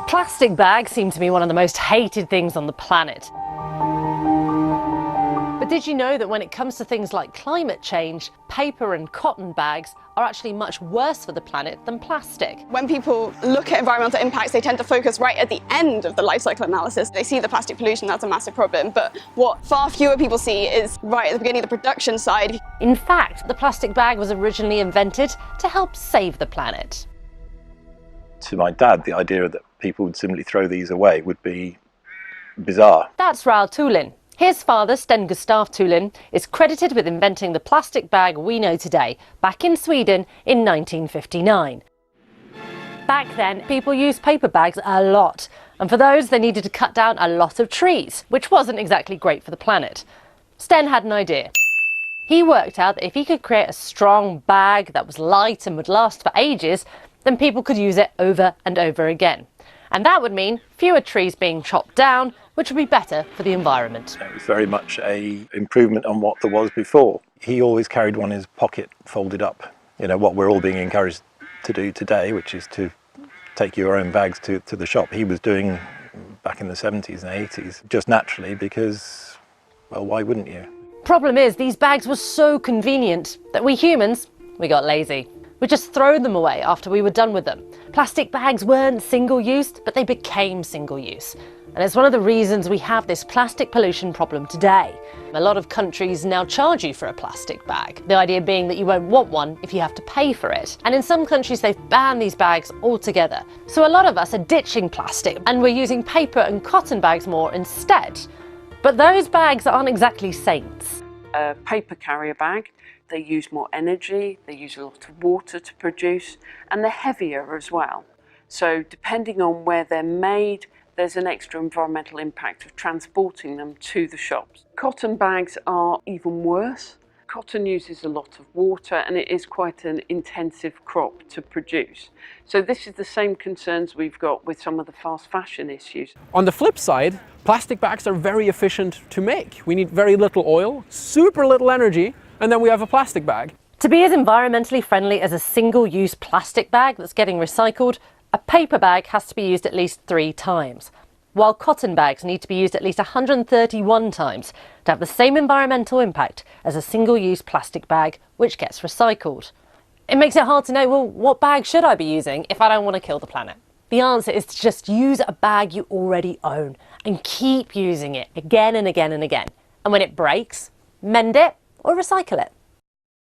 Plastic bags seem to be one of the most hated things on the planet. But did you know that when it comes to things like climate change, paper and cotton bags are actually much worse for the planet than plastic? When people look at environmental impacts, they tend to focus right at the end of the life cycle analysis. They see the plastic pollution, that's a massive problem. But what far fewer people see is right at the beginning of the production side. In fact, the plastic bag was originally invented to help save the planet. To my dad, the idea that people would simply throw these away would be bizarre. That's Thulin. His father, Sten Gustaf Thulin, is credited with inventing the plastic bag we know today, back in Sweden in 1959. Back then, people used paper bags a lot, and for those they needed to cut down a lot of trees, which wasn't exactly great for the planet. Sten had an idea. He worked out that if he could create a strong bag that was light and would last for ages, then people could use it over and over again. And that would mean fewer trees being chopped down, which would be better for the environment. It was very much an improvement on what there was before. He always carried one in his pocket, folded up. You know, what we're all being encouraged to do today, which is to take your own bags to the shop. He was doing back in the 70s and 80s, just naturally because, well, why wouldn't you? Problem is, these bags were so convenient that we humans, we got lazy. We just throw them away after we were done with them. Plastic bags weren't single-use, but they became single-use. And it's one of the reasons we have this plastic pollution problem today. A lot of countries now charge you for a plastic bag, the idea being that you won't want one if you have to pay for it. And in some countries they've banned these bags altogether. So a lot of us are ditching plastic and we're using paper and cotton bags more instead. But those bags aren't exactly saints. A paper carrier bag, they use more energy, they use a lot of water to produce, and they're heavier as well. So depending on where they're made, there's an extra environmental impact of transporting them to the shops. Cotton bags are even worse. Cotton uses a lot of water and it is quite an intensive crop to produce. So this is the same concerns we've got with some of the fast fashion issues. On the flip side, plastic bags are very efficient to make. We need very little oil, super little energy, and then we have a plastic bag. To be as environmentally friendly as a single-use plastic bag that's getting recycled, a paper bag has to be used at least 3 times, while cotton bags need to be used at least 131 times to have the same environmental impact as a single-use plastic bag which gets recycled. It makes it hard to know, well, what bag should I be using if I don't want to kill the planet? The answer is to just use a bag you already own and keep using it again and again and again. And when it breaks, mend it or recycle it.